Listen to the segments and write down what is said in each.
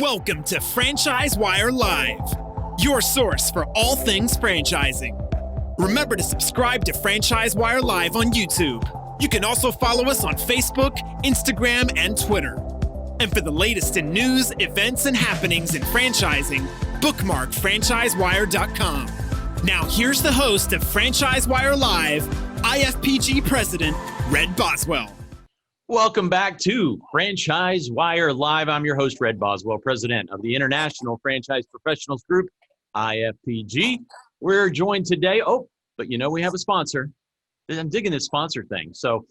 Welcome to FranchiseWire Live, your source for all things franchising. Remember to subscribe to FranchiseWire Live on YouTube. You can also follow us on Facebook, Instagram, and Twitter. And for the latest in news, events, and happenings in franchising, bookmark FranchiseWire.com. Now here's the host of FranchiseWire Live, IFPG President, Red Boswell. Welcome back to FranchiseWire Live. I'm your host, Red Boswell, President of the International Franchise Professionals Group, IFPG. We're joined today. But we have a sponsor. I'm digging this sponsor thing. So,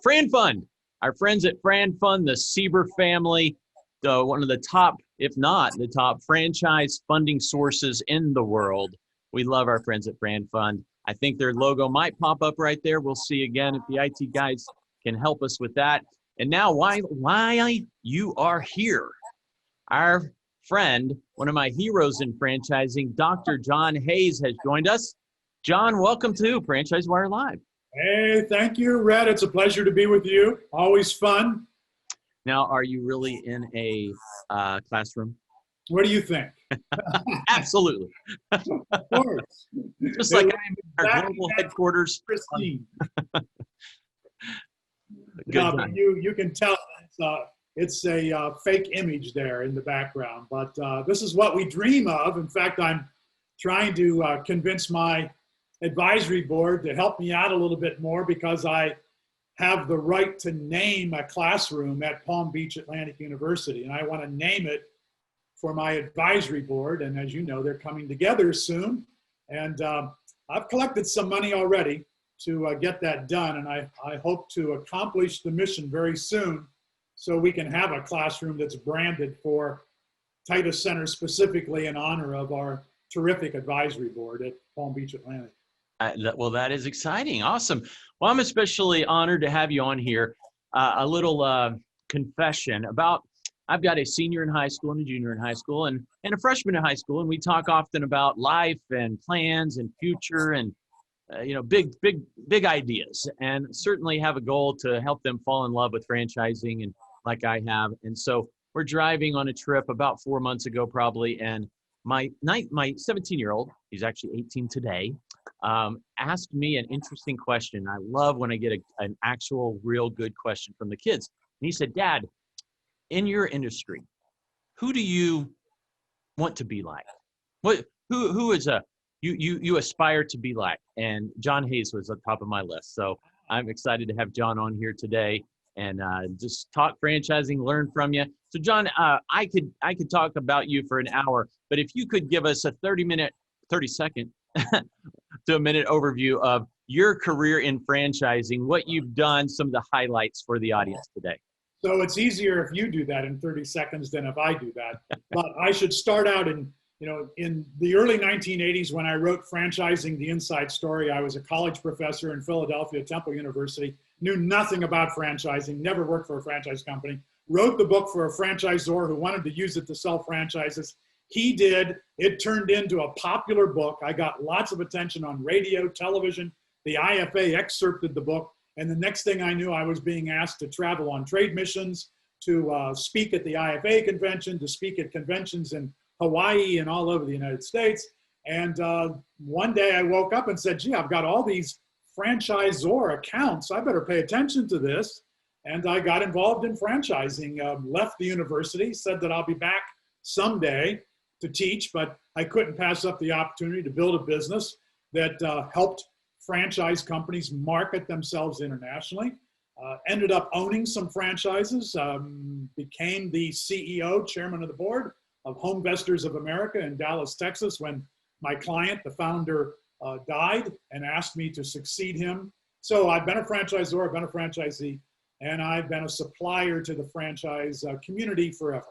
Fran Fund, our friends at Fran Fund, the Sieber family, one of the top, if not the top, franchise funding sources in the world. We love our friends at Fran Fund. I think their logo might pop up right there. We'll see again if the IT guys can help us with that. And now why you are here. Our friend, one of my heroes in franchising, Dr. John Hayes has joined us. John, welcome to FranchiseWire Live. Hey, thank you, Red. It's a pleasure to be with you. Always fun. Now, are you really in a classroom? What do you think? Absolutely. Of course. Just like I'm in our global headquarters. Christine. Good you can tell it's a fake image there in the background, but this is what we dream of. In fact, I'm trying to convince my advisory board to help me out a little bit more because I have the right to name a classroom at Palm Beach Atlantic University, and I want to name it for my advisory board. And as you know, they're coming together soon, and I've collected some money already to get that done, and I hope to accomplish the mission very soon so we can have a classroom that's branded for Titus Center, specifically in honor of our terrific advisory board at Palm Beach Atlantic. Well, that is exciting. Awesome. Well, I'm especially honored to have you on here. A little confession about, I've got a senior in high school and a junior in high school and a freshman in high school, and we talk often about life and plans and future and big ideas, and certainly have a goal to help them fall in love with franchising, and like I have. And so we're driving on a trip about 4 months ago, probably, and my 17-year-old, he's actually 18 today, asked me an interesting question. I love when I get an actual, real good question from the kids. And he said, "Dad, in your industry, who do you want to be like? Who is you aspire to be like?" And John Hayes was at the top of my list. So I'm excited to have John on here today and just talk franchising, learn from you. So John, I could talk about you for an hour, but if you could give us a 30-second to a minute overview of your career in franchising, what you've done, some of the highlights for the audience today. So it's easier if you do that in 30 seconds than if I do that. But I should start out in the early 1980s when I wrote Franchising, the Inside Story. I was a college professor in Philadelphia, Temple University, knew nothing about franchising, never worked for a franchise company, wrote the book for a franchisor who wanted to use it to sell franchises. He did. It turned into a popular book. I got lots of attention on radio, television. The IFA excerpted the book. And the next thing I knew, I was being asked to travel on trade missions, to speak at the IFA convention, to speak at conventions in Hawaii and all over the United States. And one day I woke up and said, gee, I've got all these franchisor accounts. I better pay attention to this. And I got involved in franchising, left the university, said that I'll be back someday to teach, but I couldn't pass up the opportunity to build a business that helped franchise companies market themselves internationally. Ended up owning some franchises, became the CEO, chairman of the board of Homevestors of America in Dallas, Texas, when my client, the founder, died and asked me to succeed him. So I've been a franchisor, I've been a franchisee, and I've been a supplier to the franchise community forever.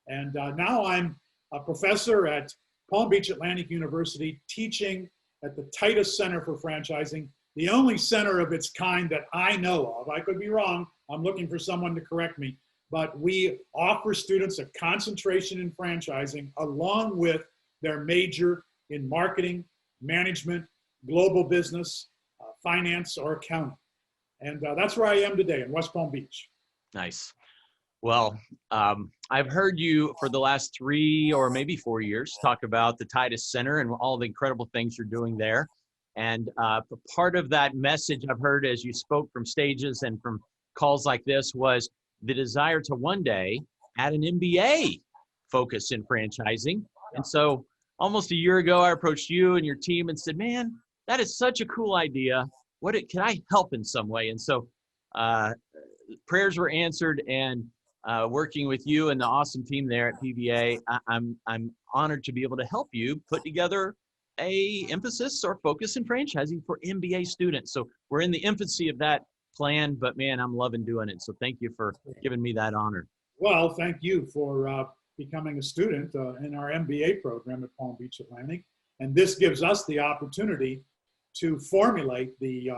And now I'm a professor at Palm Beach Atlantic University, teaching at the Titus Center for Franchising, the only center of its kind that I know of. I could be wrong. I'm looking for someone to correct me. But we offer students a concentration in franchising along with their major in marketing, management, global business, finance, or accounting. And that's where I am today in West Palm Beach. Nice. Well, I've heard you for the last 3 or maybe 4 years talk about the Titus Center and all the incredible things you're doing there. And part of that message I've heard as you spoke from stages and from calls like this was the desire to one day add an MBA focus in franchising. And so almost a year ago, I approached you and your team and said, man, that is such a cool idea. Can I help in some way? And so prayers were answered, and working with you and the awesome team there at PBA, I'm honored to be able to help you put together a emphasis or focus in franchising for MBA students. So we're in the infancy of that plan, but man, I'm loving doing it. So thank you for giving me that honor. Well, thank you for becoming a student in our MBA program at Palm Beach Atlantic. And this gives us the opportunity to formulate the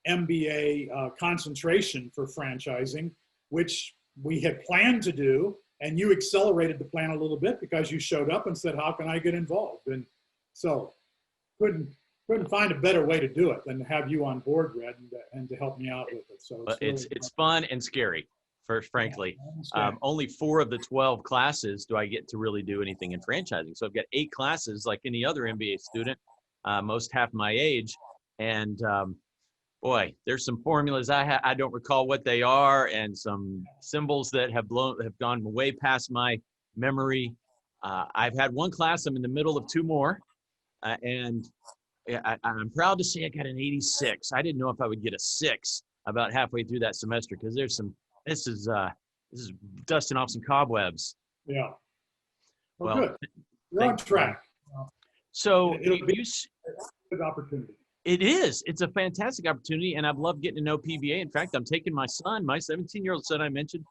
MBA concentration for franchising, which we had planned to do. And you accelerated the plan a little bit because you showed up and said, how can I get involved? And so couldn't find a better way to do it than to have you on board, Red, and to help me out with it. So it's fun and scary, frankly. Only 4 of the 12 classes do I get to really do anything in franchising. So I've got 8 classes like any other MBA student, most half my age. And boy, there's some formulas I don't recall what they are, and some symbols that have gone way past my memory. I've had 1 class. I'm in the middle of 2 more. And I'm proud to say I got an 86. I didn't know if I would get a 6 about halfway through that semester, because there's this is dusting off some cobwebs. Yeah. Well, good. You're on track. So it's a good opportunity. It is. It's a fantastic opportunity, and I've loved getting to know PBA. In fact, I'm taking my son, my 17-year-old son I mentioned.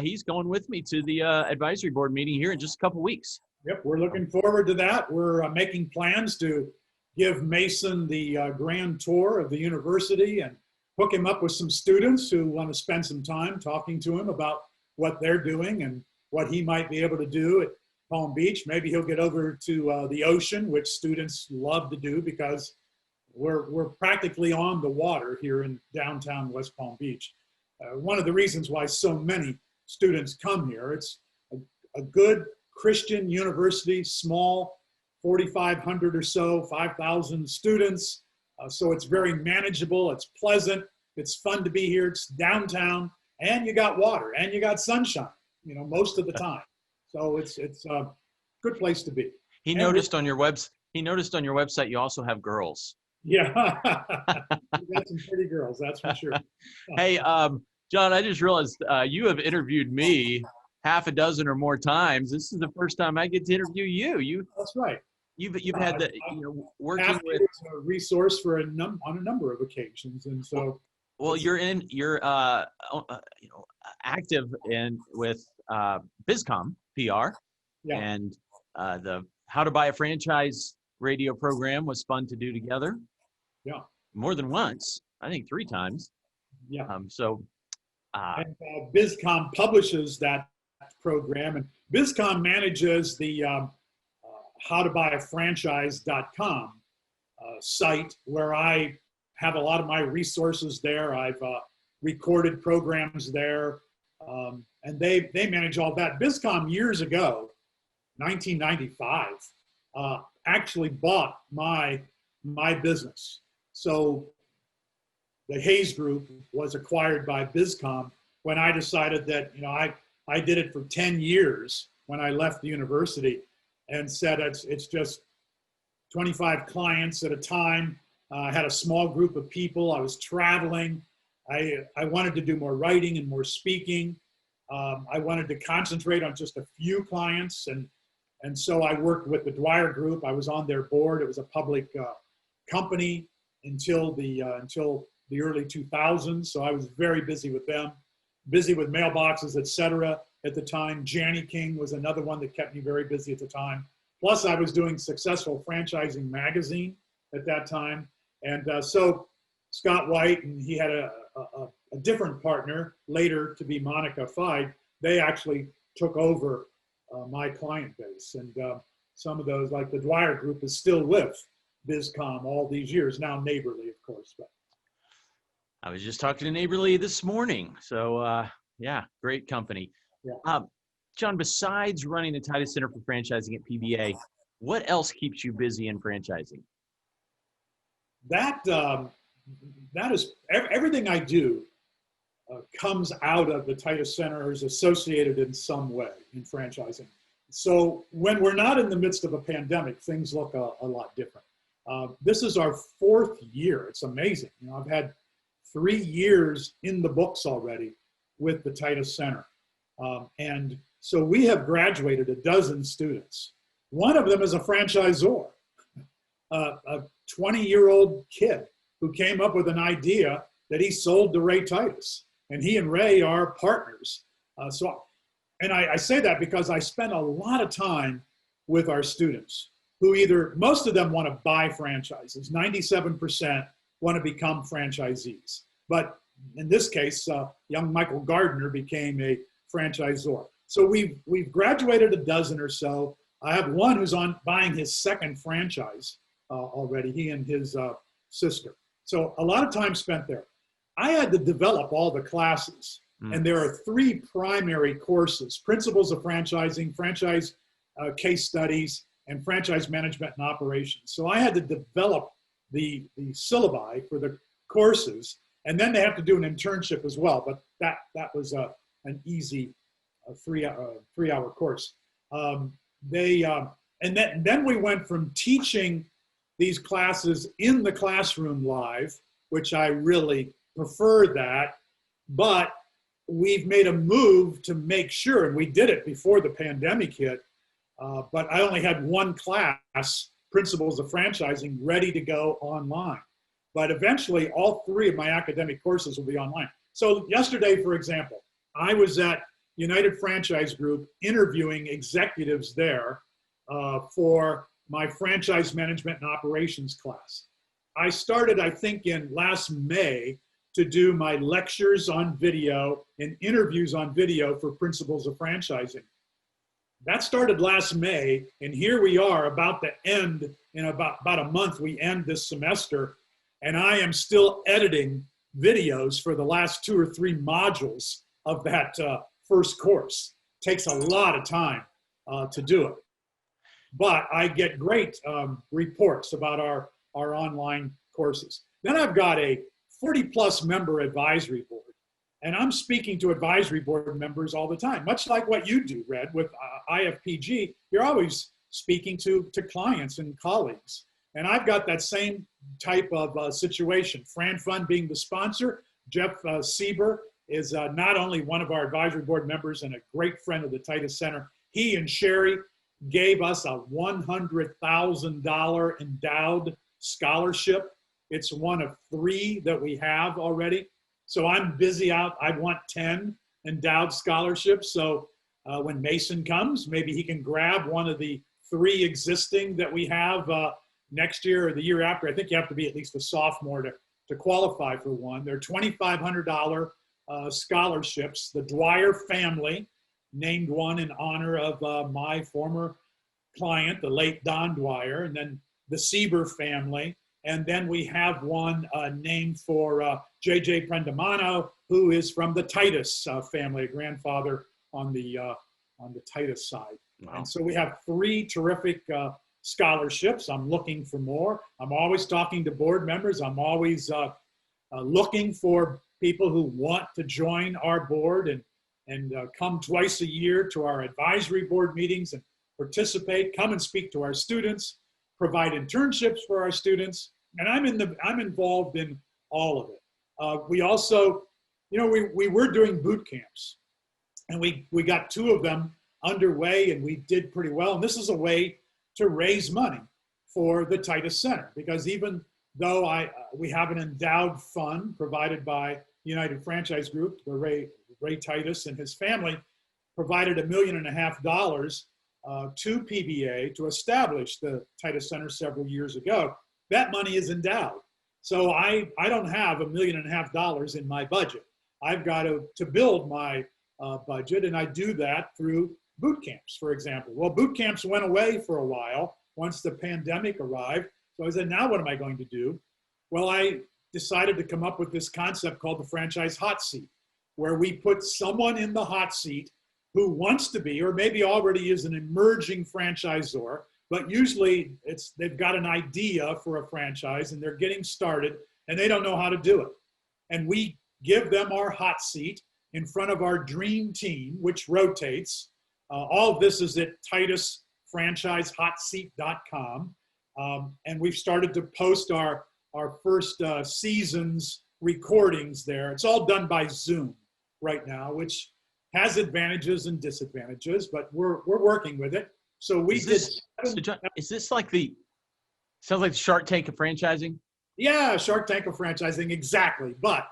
He's going with me to the advisory board meeting here in just a couple weeks. Yep, we're looking forward to that. We're making plans to give Mason the grand tour of the university and hook him up with some students who want to spend some time talking to him about what they're doing and what he might be able to do at Palm Beach. Maybe he'll get over to the ocean, which students love to do because we're practically on the water here in downtown West Palm Beach. One of the reasons why so many students come here, it's a good Christian university, small, 4,500 or so, 5,000 students. So it's very manageable. It's pleasant. It's fun to be here. It's downtown, and you got water and you got sunshine, most of the time. So it's a good place to be. He noticed on your website you also have girls. Yeah, you got some pretty girls, that's for sure. Hey, John, I just realized you have interviewed me half a dozen or more times. This is the first time I get to interview you. That's right. You've had the working with a resource for on a number of occasions, and so. Well, you're active with BizCom PR, yeah. And the How to Buy a Franchise radio program was fun to do together. Yeah. More than once, I think 3 times. Yeah. And BizCom publishes that program, and BizCom manages the howtobuyafranchise.com site, where I have a lot of my resources there. I've recorded programs there, and they manage all that. BizCom years ago, 1995, actually bought my business. So the Hayes Group was acquired by BizCom when I decided that, I did it for 10 years when I left the university, and said it's just 25 clients at a time. I had a small group of people. I was traveling. I wanted to do more writing and more speaking. I wanted to concentrate on just a few clients. And so I worked with the Dwyer Group. I was on their board. It was a public company until the early 2000s. So I was very busy with them, busy with mailboxes, etc. At the time. Janny King was another one that kept me very busy at the time. Plus, I was doing Successful Franchising Magazine at that time. And so Scott White, and he had a different partner later to be Monica Fide, they actually took over my client base. And some of those, like the Dwyer Group, is still with BizCom all these years, now Neighborly, of course. But I was just talking to Neighborly this morning. So yeah, great company. Yeah. John, besides running the Titus Center for Franchising at PBA, what else keeps you busy in franchising? That that is everything I do comes out of the Titus Center, is associated in some way in franchising. So when we're not in the midst of a pandemic, things look a lot different. This is our 4th year. It's amazing. You know, I've had 3 years in the books already with the Titus Center. And so we have graduated a dozen students. One of them is a franchisor, a 20-year-old kid who came up with an idea that he sold to Ray Titus. And he and Ray are partners. And I say that because I spend a lot of time with our students who most of them want to buy franchises. 97% want to become franchisees. But in this case, young Michael Gardner became a franchisor. So we've graduated a dozen or so. I have one who's buying his 2nd franchise already, he and his sister. So a lot of time spent there. I had to develop all the classes. And there are 3 primary courses: Principles of Franchising, Franchise Case Studies, and Franchise Management and Operations. So I had to develop the syllabi for the courses, and then they have to do an internship as well. But that was an easy 3-hour course. And then we went from teaching these classes in the classroom live, which I really prefer that, but we've made a move to make sure, and we did it before the pandemic hit, but I only had one class, Principles of Franchising, ready to go online. But eventually, all 3 of my academic courses will be online. So yesterday, for example, I was at United Franchise Group interviewing executives there for my Franchise Management and Operations class. I started, I think, in last May to do my lectures on video and interviews on video for Principles of Franchising. That started last May, and here we are about to end, in about a month, we end this semester, and I am still editing videos for the last 2 or 3 modules of that first course. Takes a lot of time to do it. But I get great reports about our online courses. Then I've got a 40-plus member advisory board. And I'm speaking to advisory board members all the time, much like what you do, Red, with IFPG. You're always speaking to clients and colleagues. And I've got that same type of situation. Fran Fund being the sponsor. Jeff Sieber is not only one of our advisory board members and a great friend of the Titus Center. He and Sherry gave us a $100,000 endowed scholarship. It's one of 3 that we have already. So I'm busy out. I want 10 endowed scholarships. So when Mason comes, maybe he can grab one of the 3 existing that we have next year or the year after. I think you have to be at least a sophomore to qualify for one. They're $2,500 scholarships. The Dwyer family named one in honor of my former client, the late Don Dwyer, and then the Sieber family. And then we have one named for J.J. Prendamano, who is from the Titus family, a grandfather on the Titus side. Wow. And so we have 3 terrific scholarships. I'm looking for more. I'm always talking to board members. I'm always looking for people who want to join our board and come twice a year to our advisory board meetings and participate, come and speak to our students, provide internships for our students, and I'm involved in all of it. We also, we were doing boot camps, and we got 2 of them underway, and we did pretty well. And this is a way to raise money for the Titus Center, because even though we have an endowed fund provided by United Franchise Group, where Ray Titus and his family provided $1.5 million to PBA to establish the Titus Center several years ago. That money is endowed. So I don't have $1.5 million in my budget. I've got to build my budget, and I do that through boot camps, for example. Well, boot camps went away for a while once the pandemic arrived. So I said, now what am I going to do? Well, I decided to come up with this concept called the franchise hot seat, where we put someone in the hot seat who wants to be, or maybe already is, an emerging franchisor, but usually they've got an idea for a franchise and they're getting started and they don't know how to do it. And we give them our hot seat in front of our dream team, which rotates. All of this is at TitusFranchiseHotSeat.com. And we've started to post our first season's recordings there. It's all done by Zoom right now, which has advantages and disadvantages, but we're working with it. So we Is this like sounds like the Shark Tank of franchising? Yeah, Shark Tank of franchising, exactly. But,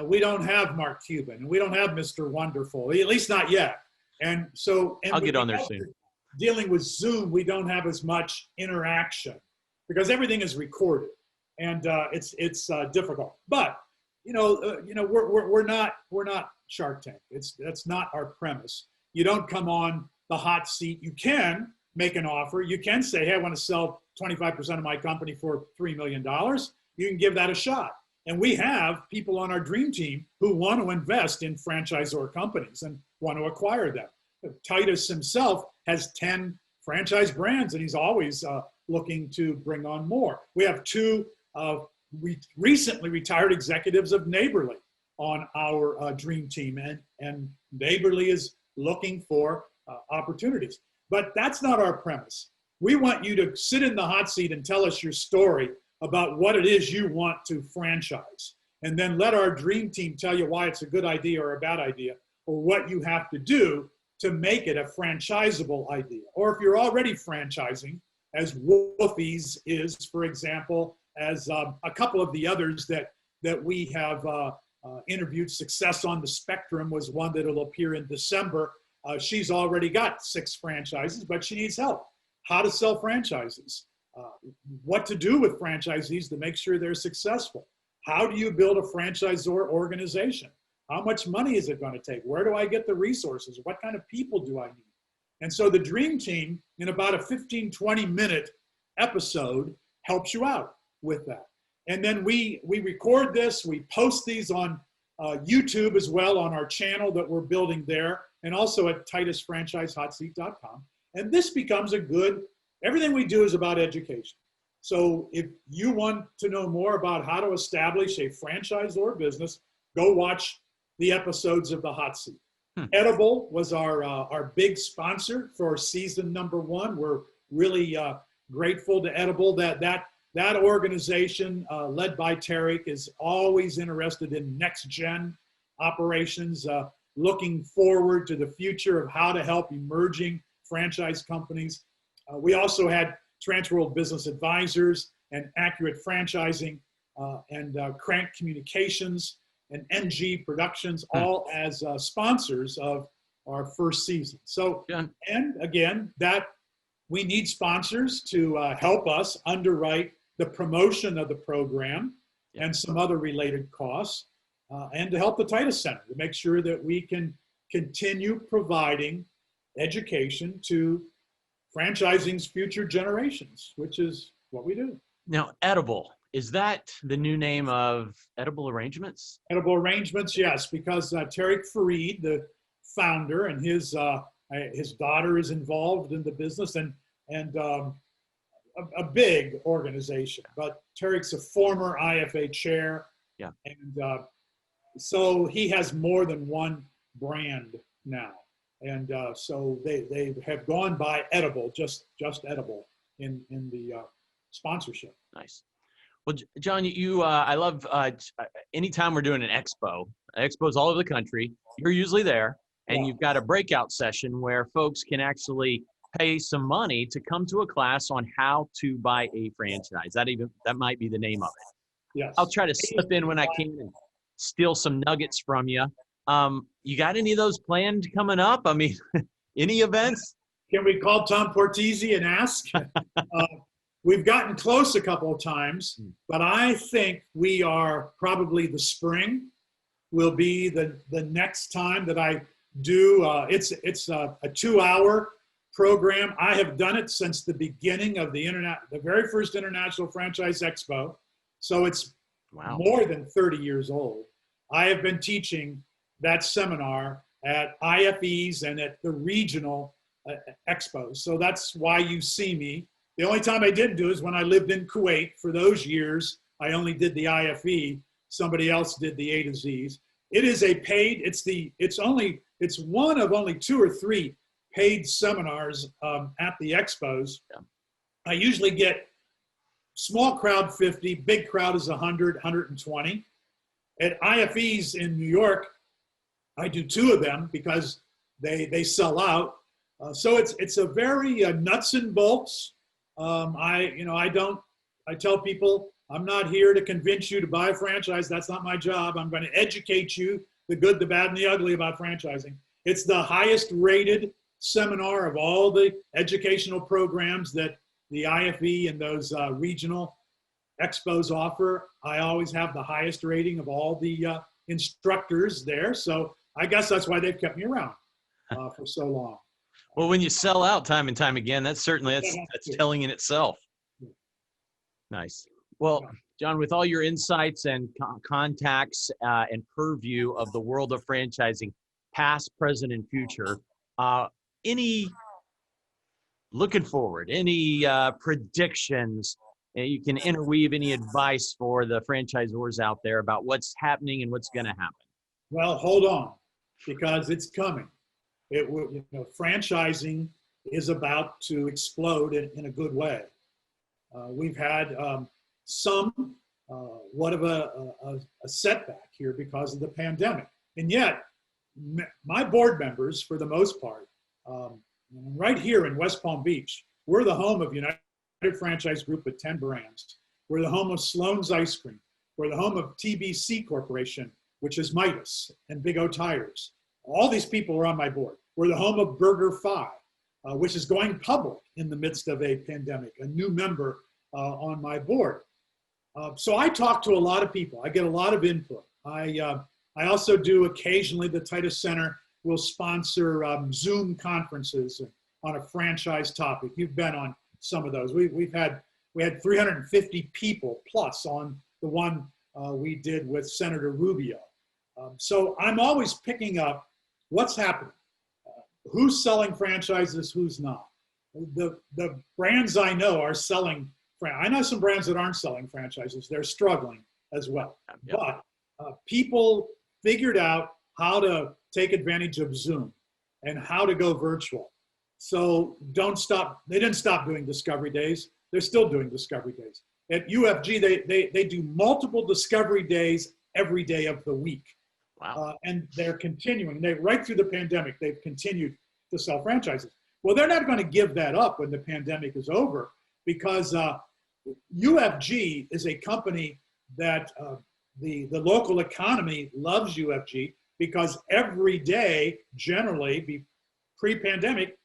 we don't have Mark Cuban and we don't have Mr. Wonderful, at least not yet. And so I'll get on there soon. Dealing with Zoom, we don't have as much interaction because everything is recorded and it's difficult. But, we're not Shark Tank. That's not our premise. You don't come on the hot seat. You can make an offer. You can say, hey, I want to sell 25% of my company for $3 million. You can give that a shot. And we have people on our dream team who want to invest in franchisor companies and want to acquire them. Titus himself has 10 franchise brands, and he's always looking to bring on more. We have two recently retired executives of Neighborly on our dream team, and Neighborly is looking for opportunities. But that's not our premise. We want you to sit in the hot seat and tell us your story about what it is you want to franchise. And then let our dream team tell you why it's a good idea or a bad idea, or what you have to do to make it a franchisable idea. Or if you're already franchising, as Wolfie's is, for example, as a couple of the others that we have interviewed. Success on the Spectrum was one that will appear in December. She's already got 6 franchises, but she needs help. How to sell franchises, what to do with franchisees to make sure they're successful. How do you build a franchisor organization? How much money is it going to take? Where do I get the resources? What kind of people do I need? And so the dream team, in about a 15, 20-minute episode, helps you out with that. And then we record this, we post these on YouTube as well, on our channel that we're building there, and also at TitusFranchiseHotSeat.com. And this becomes everything we do is about education. So if you want to know more about how to establish a franchisor business, go watch the episodes of the Hot Seat. Edible was our big sponsor for season number 1. We're really grateful to Edible. That organization led by Tarek is always interested in next-gen operations, looking forward to the future of how to help emerging franchise companies. We also had Transworld Business Advisors and Accurate Franchising and Crank Communications and NG Productions, all as sponsors of our first season. So, and again, that we need sponsors to help us underwrite the promotion of the program and some other related costs, and to help the Titus Center to make sure that we can continue providing education to franchising's future generations, which is what we do. Now, Edible, is that the new name of Edible Arrangements? Edible Arrangements, yes, because Tarek Fareed, the founder, and his daughter is involved in the business, and a big organization. But Tarek's a former IFA chair, and so he has more than one brand now. And so they have gone by Edible, just Edible in the sponsorship. Nice. Well, John, I love anytime we're doing an expos all over the country, you're usually there, and you've got a breakout session where folks can actually pay some money to come to a class on how to buy a franchise. That might be the name of it. Yes. I'll try to slip in when I can and steal some nuggets from you. You got any of those planned coming up? I mean, any events? Can we call Tom Portese and ask? We've gotten close a couple of times, but I think we are probably the spring will be the next time that I do. It's a 2-hour program. I have done it since the beginning of the very first International Franchise Expo. So it's more than 30 years old. I have been teaching that seminar at IFEs and at the regional expos. So that's why you see me. The only time I didn't do is when I lived in Kuwait. For those years, I only did the IFE. Somebody else did the A to Zs. It is a paid, it's one of only 2 or 3 paid seminars at the expos. Yeah. I usually get small crowd 50, big crowd is 100, 120. At IFEs in New York, I do 2 of them because they sell out. So it's a very nuts and bolts. I tell people, I'm not here to convince you to buy a franchise. That's not my job. I'm going to educate you, the good, the bad, and the ugly about franchising. It's the highest rated seminar of all the educational programs that the IFE and those regional expos offer. I always have the highest rating of all the instructors there. So I guess that's why they've kept me around for so long. Well, when you sell out time and time again, that's telling in itself. Nice. Well, John, with all your insights and contacts and purview of the world of franchising, past, present, and future, any looking forward, any predictions, you can interweave any advice for the franchisors out there about what's happening and what's going to happen? Well, hold on, because it's coming. Franchising is about to explode in a good way. We've had somewhat of a setback here because of the pandemic. And yet, my board members, for the most part, right here in West Palm Beach, we're the home of United Franchise Group with 10 brands. We're the home of Sloan's Ice Cream. We're the home of TBC Corporation, which is Titus and Big O Tires. All these people are on my board. We're the home of Burger Fi, which is going public in the midst of a pandemic, a new member on my board. So I talk to a lot of people. I get a lot of input. I also do occasionally, the Titus Center will sponsor Zoom conferences on a franchise topic. You've been on some of those. We had 350 people plus on the one we did with Senator Rubio. So I'm always picking up what's happening. Who's selling franchises, who's not. The brands I know are selling. I know some brands that aren't selling franchises. They're struggling as well. Yep. But people figured out how to take advantage of Zoom and how to go virtual. So don't stop. They didn't stop doing discovery days. They're still doing discovery days. At UFG, they do multiple discovery days every day of the week. Wow. And they're continuing. Right through the pandemic, they've continued to sell franchises. Well, they're not going to give that up when the pandemic is over, because UFG is a company that the local economy loves UFG, because every day, generally, pre-pandemic,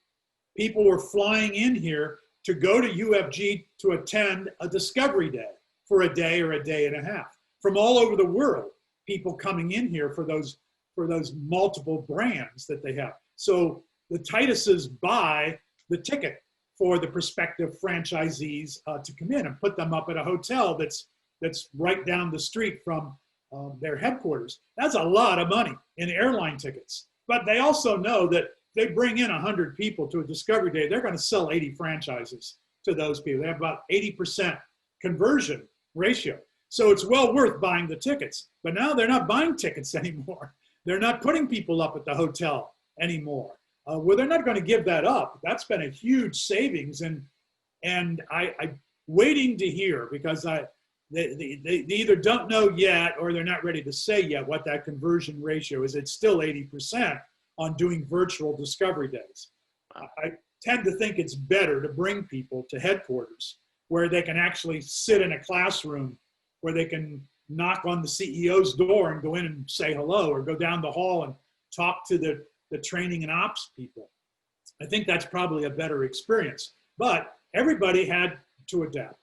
people were flying in here to go to UFG to attend a discovery day for a day or a day and a half from all over the world. People coming in here for those multiple brands that they have. So the Tituses buy the ticket for the prospective franchisees to come in and put them up at a hotel that's right down the street from their headquarters. That's a lot of money in airline tickets. But they also know that they bring in 100 people to a discovery day, they're going to sell 80 franchises to those people. They have about 80% conversion ratio. So it's well worth buying the tickets. But now they're not buying tickets anymore. They're not putting people up at the hotel anymore. Well, they're not going to give that up. That's been a huge savings. And I'm waiting to hear, because they either don't know yet or they're not ready to say yet what that conversion ratio is. It's still 80% on doing virtual discovery days. I tend to think it's better to bring people to headquarters where they can actually sit in a classroom, where they can knock on the CEO's door and go in and say hello, or go down the hall and talk to the training and ops people. I think that's probably a better experience. But everybody had to adapt.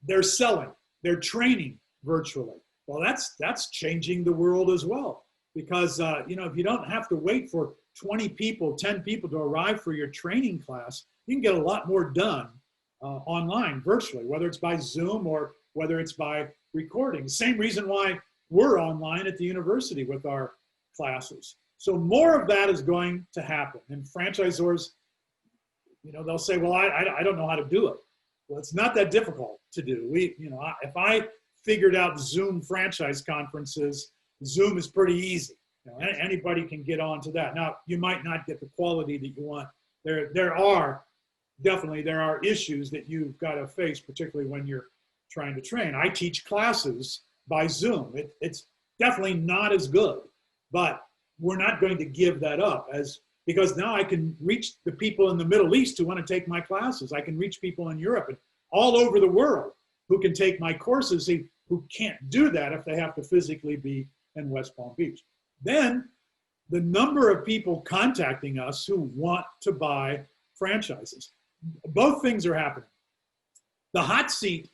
They're selling, they're training virtually. Well, that's changing the world as well. Because if you don't have to wait for 20 people, 10 people to arrive for your training class, you can get a lot more done online, virtually, whether it's by Zoom or whether it's by recording. Same reason why we're online at the university with our classes. So more of that is going to happen. And franchisors, they'll say, well, I don't know how to do it. Well, it's not that difficult to do. If I figured out Zoom franchise conferences, Zoom is pretty easy. Anybody can get onto that. Now, you might not get the quality that you want. There are issues that you've got to face, particularly when you're trying to train. I teach classes by Zoom. It's definitely not as good, but we're not going to give that up because now I can reach the people in the Middle East who want to take my classes. I can reach people in Europe and all over the world who can take my courses, who can't do that if they have to physically be in West Palm Beach. Then the number of people contacting us who want to buy franchises, both things are happening. The hot seat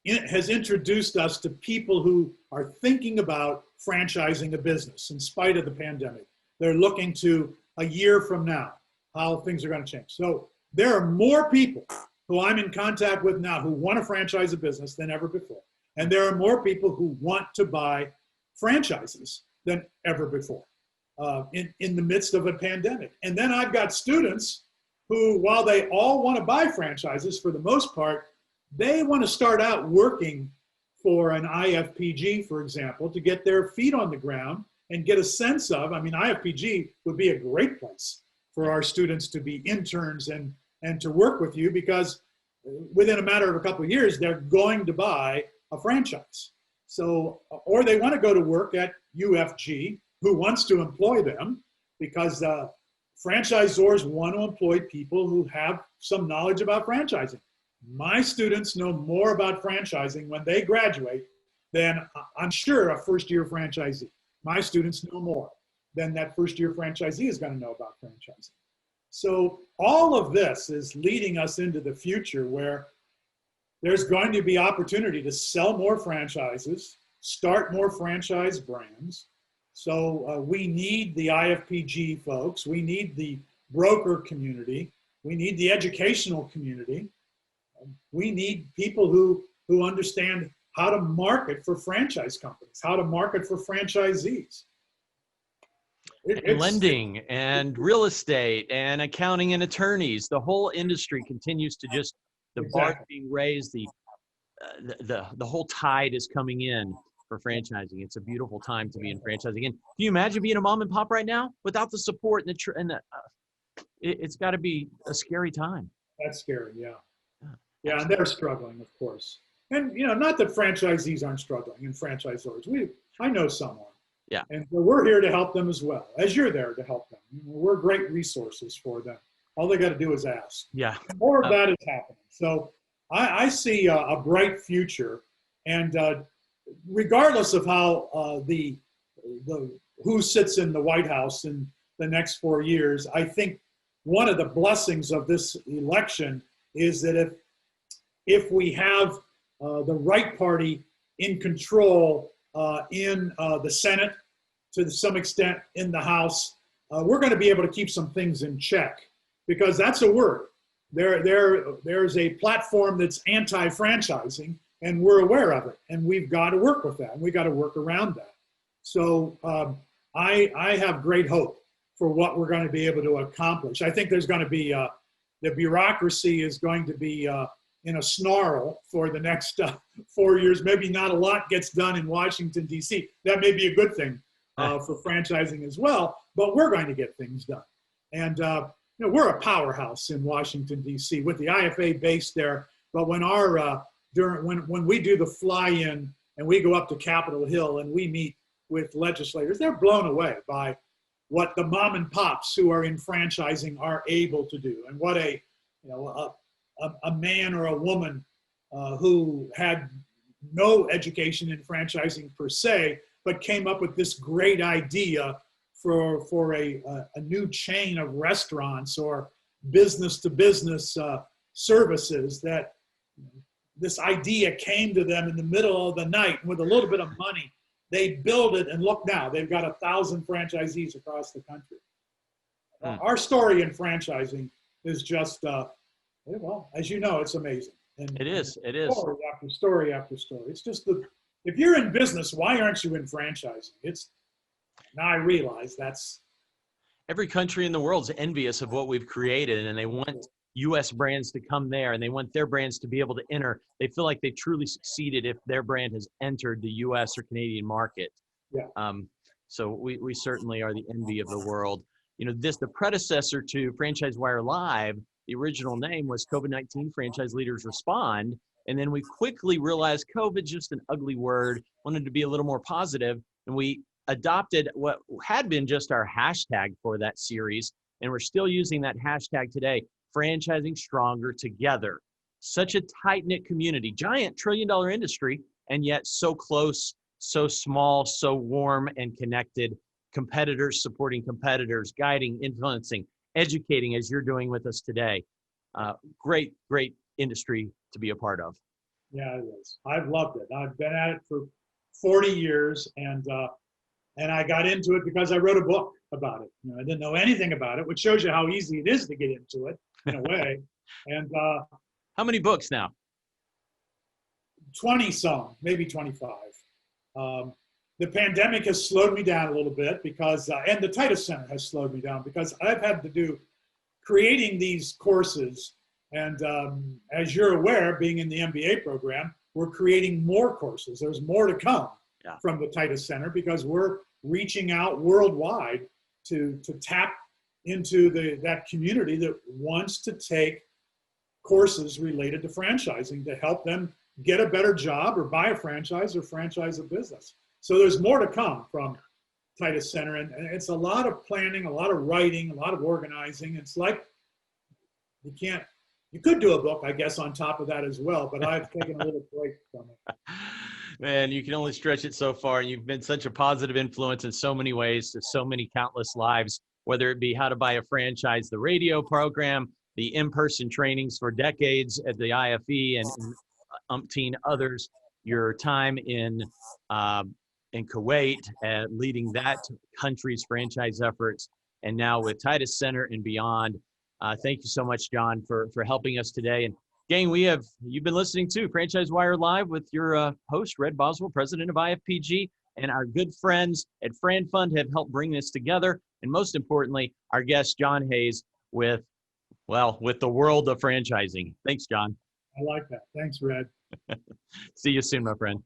has introduced us to people who are thinking about franchising a business in spite of the pandemic. They're looking to a year from now, how things are going to change. So there are more people who I'm in contact with now who want to franchise a business than ever before. And there are more people who want to buy franchises than ever before in the midst of a pandemic. And then I've got students who, while they all want to buy franchises, for the most part, they want to start out working for an IFPG, for example, to get their feet on the ground and get a sense of, IFPG would be a great place for our students to be interns and to work with you, because within a matter of a couple of years, they're going to buy a franchise. So, or they want to go to work at UFG, who wants to employ them, because franchisors want to employ people who have some knowledge about franchising. My students know more about franchising when they graduate than, I'm sure, a first-year franchisee. My students know more than that first-year franchisee is going to know about franchising. So all of this is leading us into the future where there's going to be opportunity to sell more franchises, start more franchise brands. So we need the IFPG folks, we need the broker community, we need the educational community, we need people who understand how to market for franchise companies, how to market for franchisees. And lending and real estate and accounting and attorneys. The whole industry continues to just, the bar being raised, the whole tide is coming in for franchising. It's a beautiful time to be in franchising. And can you imagine being a mom and pop right now without the support and it's got to be a scary time. That's scary, yeah. Yeah, and they're struggling, of course. And not that franchisees aren't struggling and franchisors. I know someone. Yeah. And we're here to help them as well, as you're there to help them. We're great resources for them. All they got to do is ask. Yeah. More of that is happening. So I see a bright future, and regardless of how who sits in the White House in the next 4 years, I think one of the blessings of this election is that if we have the right party in control in the Senate, to some extent in the House, we're going to be able to keep some things in check, because that's a word. There's a platform that's anti-franchising, and we're aware of it, and we've got to work with that, and we've got to work around that. So I have great hope for what we're going to be able to accomplish. I think there's going to be, the bureaucracy is going to be in a snarl for the next 4 years. Maybe not a lot gets done in Washington, D.C. That may be a good thing for franchising as well, but we're going to get things done. And we're a powerhouse in Washington, D.C. with the IFA based there. But when when we do the fly-in and we go up to Capitol Hill and we meet with legislators, they're blown away by what the mom and pops who are in franchising are able to do, and what a man or a woman who had no education in franchising per se, but came up with this great idea for a new chain of restaurants or business-to-business services, that this idea came to them in the middle of the night with a little bit of money. They build it, and look now, they've got 1,000 franchisees across the country. Our story in franchising is just, well, as you know, it's amazing. And it is. Story after story after story. It's just if you're in business, why aren't you in franchising? Now I realize that's every country in the world's envious of what we've created, and they want U.S. brands to come there, and they want their brands to be able to enter. They feel like they've truly succeeded if their brand has entered the U.S. or Canadian market. Yeah. So we certainly are the envy of the world. You know, the predecessor to FranchiseWire Live, the original name was COVID-19 Franchise Leaders Respond. And then we quickly realized COVID's just an ugly word, wanted to be a little more positive, and we adopted what had been just our hashtag for that series, and we're still using that hashtag today, Franchising Stronger Together. Such a tight-knit community, giant trillion-dollar industry, and yet so close, so small, so warm and connected, competitors supporting competitors, guiding, influencing, educating as you're doing with us today. Great industry to be a part of. Yeah, it is. I've loved it. I've been at it for 40 years, and I got into it because I wrote a book about it. You know, I didn't know anything about it, which shows you how easy it is to get into it in a way. And how many books now? 20 some, maybe 25. The pandemic has slowed me down a little bit because, and the Titus Center has slowed me down because I've had to do creating these courses. And as you're aware, being in the MBA program, we're creating more courses. There's more to come from the Titus Center because we're reaching out worldwide to tap into that community that wants to take courses related to franchising to help them get a better job or buy a franchise or franchise a business. So there's more to come from Titus Center, and it's a lot of planning, a lot of writing, a lot of organizing. It's like you could do a book, I guess, on top of that as well, but I've taken a little break from it. Man, you can only stretch it so far. You've been such a positive influence in so many ways to so many countless lives, whether it be How to Buy a Franchise, the radio program, the in-person trainings for decades at the IFE and umpteen others, your time in Kuwait, leading that country's franchise efforts, and now with Titus Center and beyond. Thank you so much, John, for helping us today. And gang, you've been listening to FranchiseWire Live with your host, Red Boswell, president of IFPG, and our good friends at FranFund have helped bring this together. And most importantly, our guest, John Hayes, with the world of franchising. Thanks, John. I like that. Thanks, Red. See you soon, my friend.